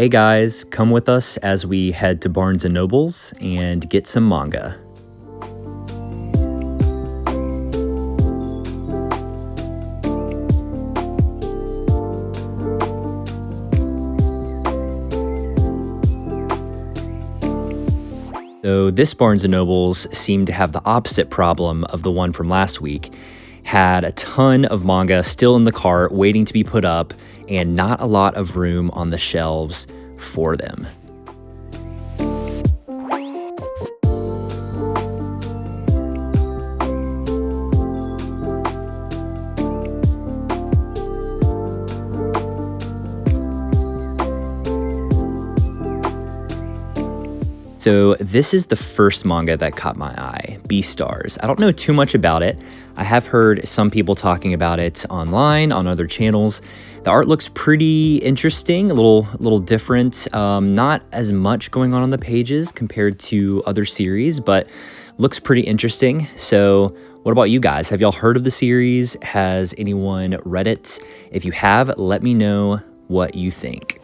Hey guys, come with us as we head to Barnes & Noble's and get some manga. So this Barnes & Noble's seemed to have the opposite problem of the one from last week. Had a ton of manga still in the cart waiting to be put up and not a lot of room on the shelves for them. So this is the first manga that caught my eye, Beastars. I don't know too much about it. I have heard some people talking about it online on other channels. The art looks pretty interesting, a little different. Not as much going on the pages compared to other series, but looks pretty interesting. So what about you guys? Have y'all heard of the series? Has anyone read it? If you have, let me know what you think.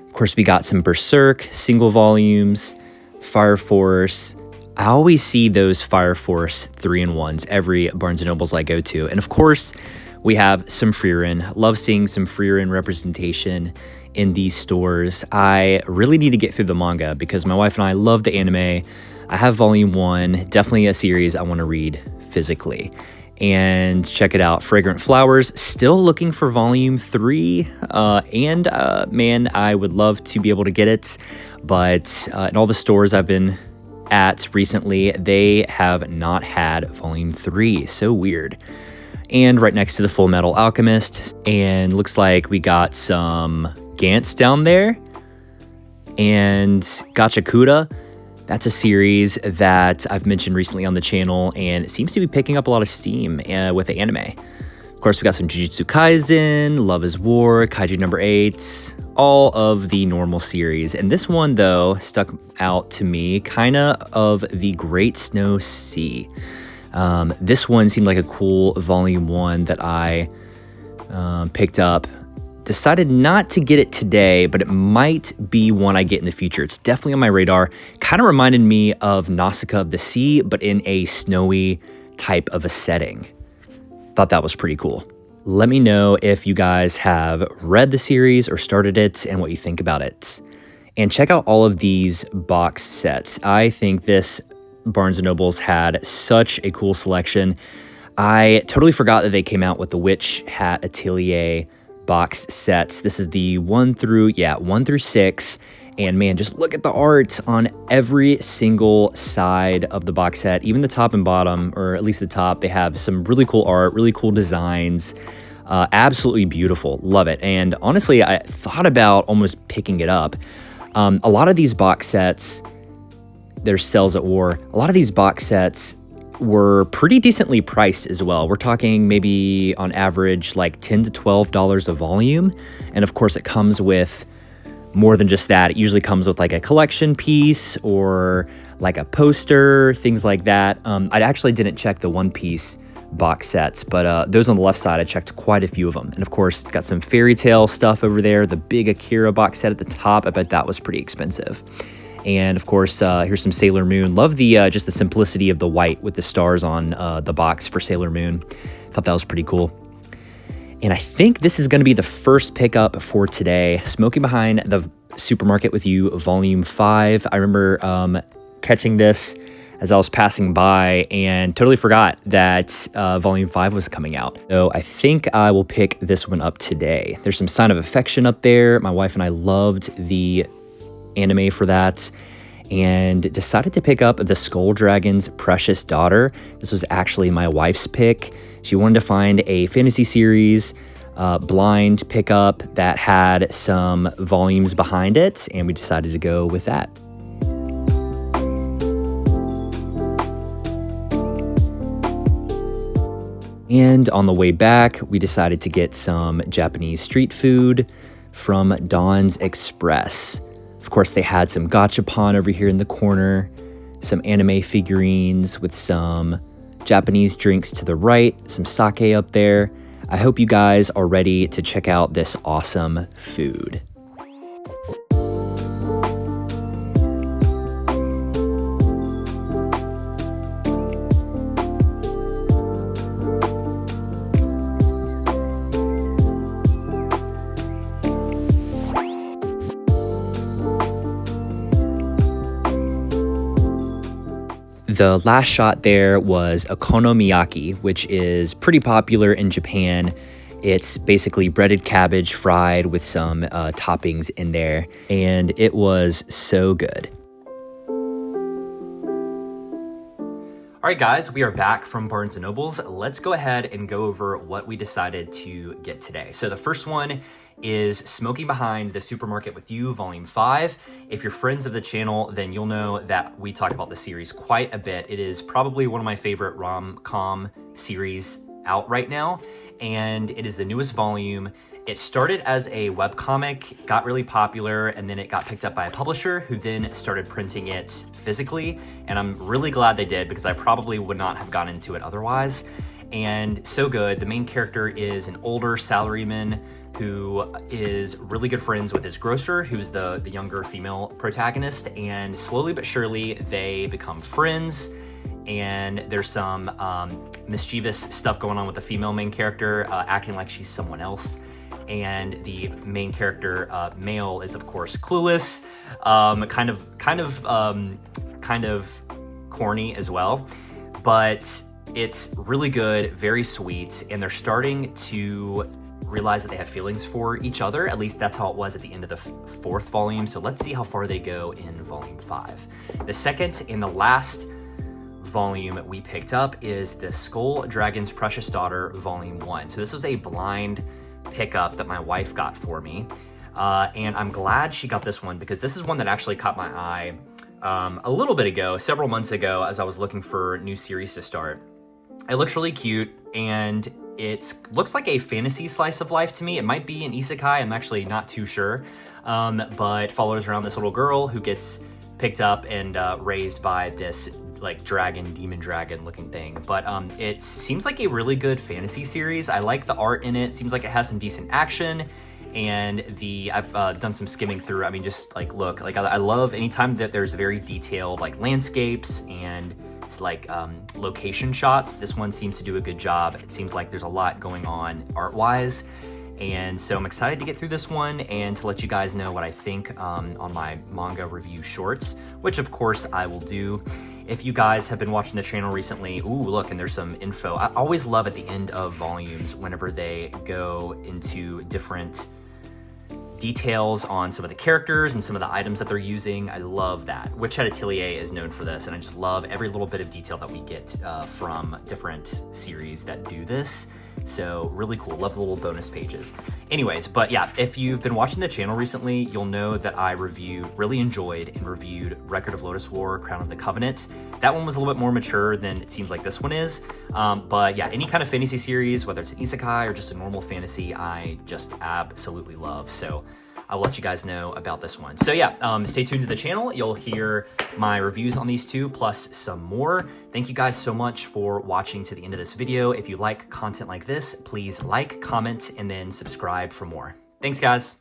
Of course, we got some Berserk single volumes, Fire Force. I always see those Fire Force 3-in-1s every Barnes & Noble's I go to. And of course, we have some Frieren. Love seeing some Frieren representation in these stores. I really need to get through the manga because my wife and I love the anime. I have volume 1, definitely a series I want to read physically. And check it out, Fragrant Flowers, still looking for volume 3. Man, I would love to be able to get it. But in all the stores I've been at recently, they have not had volume 3. So weird. And right next to the Full Metal Alchemist. And looks like we got some Gantz down there. And Gachakura. That's a series that I've mentioned recently on the channel, and it seems to be picking up a lot of steam with the anime. Of course, we got some Jujutsu Kaisen, Love is War, Kaiju number 8, all of the normal series. And this one, though, stuck out to me, kind of the Great Snow Sea. This one seemed like a cool volume 1 that I picked up. Decided not to get it today, but it might be one I get in the future. It's definitely on my radar. Kind of reminded me of Nausicaa of the Sea, but in a snowy type of a setting. Thought that was pretty cool. Let me know if you guys have read the series or started it and what you think about it. And check out all of these box sets. I think this Barnes & Noble's had such a cool selection. I totally forgot that they came out with the Witch Hat Atelier box sets. This is the 1 through 6. And man, just look at the art on every single side of the box set, even the top and bottom, or at least the top. They have some really cool art, really cool designs. Absolutely beautiful. Love it. And honestly, I thought about almost picking it up. A lot of these box sets, there's sales at war. A lot of these box sets were pretty decently priced as well. We're talking maybe on average like $10 to $12 a volume. And of course it comes with more than just that. It usually comes with like a collection piece or like a poster, things like that. I actually didn't check the One Piece box sets, but those on the left side, I checked quite a few of them. And of course, got some fairy tale stuff over there. The big Akira box set at the top, I bet that was pretty expensive. And of course, here's some Sailor Moon. Love the just the simplicity of the white with the stars on the box for Sailor Moon. Thought that was pretty cool. And I think this is going to be the first pickup for today. Smoking Behind the Supermarket with You, Volume 5. I remember catching this as I was passing by and totally forgot that Volume 5 was coming out. So I think I will pick this one up today. There's some Sign of Affection up there. My wife and I loved the anime for that and decided to pick up the Skull Dragon's Precious Daughter. This was actually my wife's pick. She wanted to find a fantasy series blind pickup that had some volumes behind it, and we decided to go with that. And on the way back, we decided to get some Japanese street food from Don's Express. Of course, they had some gachapon over here in the corner, some anime figurines with some Japanese drinks to the right, some sake up there. I hope you guys are ready to check out this awesome food. The last shot there was okonomiyaki, which is pretty popular in Japan. It's basically breaded cabbage fried with some toppings in there, and it was so good. All right, guys, we are back from Barnes & Noble's. Let's go ahead and go over what we decided to get today. So the first one is Smoking Behind the Supermarket with You, Volume 5. If you're friends of the channel, then you'll know that we talk about the series quite a bit. It is probably one of my favorite rom-com series out right now, and it is the newest volume. It started as a webcomic, got really popular, and then it got picked up by a publisher who then started printing it physically, and I'm really glad they did because I probably would not have gotten into it otherwise. And so good. The main character is an older salaryman who is really good friends with his grocer, who's the younger female protagonist, and slowly but surely they become friends. And there's some mischievous stuff going on with the female main character, acting like she's someone else. And the main character, male, is of course clueless, kind of corny as well, but it's really good, very sweet, and they're starting to realize that they have feelings for each other. At least that's how it was at the end of the fourth volume. So let's see how far they go in Volume 5. The second and the last volume we picked up is the Skull Dragon's Precious Daughter, Volume 1. So this was a blind pickup that my wife got for me, and I'm glad she got this one because this is one that actually caught my eye a little bit ago, several months ago, as I was looking for new series to start. It looks really cute, and it looks like a fantasy slice of life to me. It might be an isekai, I'm actually not too sure, but follows around this little girl who gets picked up and raised by this like demon dragon looking thing. But it seems like a really good fantasy series. I like the art in it. Seems like it has some decent action, and I've done some skimming through. I mean, just like look, like I love anytime that there's very detailed like landscapes and like location shots. This one seems to do a good job. It seems like there's a lot going on art-wise. And so I'm excited to get through this one and to let you guys know what I think on my manga review shorts, which of course I will do. If you guys have been watching the channel recently, ooh, look, and there's some info. I always love at the end of volumes whenever they go into different details on some of the characters and some of the items that they're using. I love that. Witched Atelier is known for this, and I just love every little bit of detail that we get from different series that do this. So really cool. Love the little bonus pages. Anyways, but yeah, if you've been watching the channel recently, you'll know that I really enjoyed and reviewed Record of Lotus War, Crown of the Covenant. That one was a little bit more mature than it seems like this one is. But yeah, any kind of fantasy series, whether it's an isekai or just a normal fantasy, I just absolutely love. So I'll let you guys know about this one. So yeah, stay tuned to the channel. You'll hear my reviews on these two, plus some more. Thank you guys so much for watching to the end of this video. If you like content like this, please like, comment, and then subscribe for more. Thanks, guys.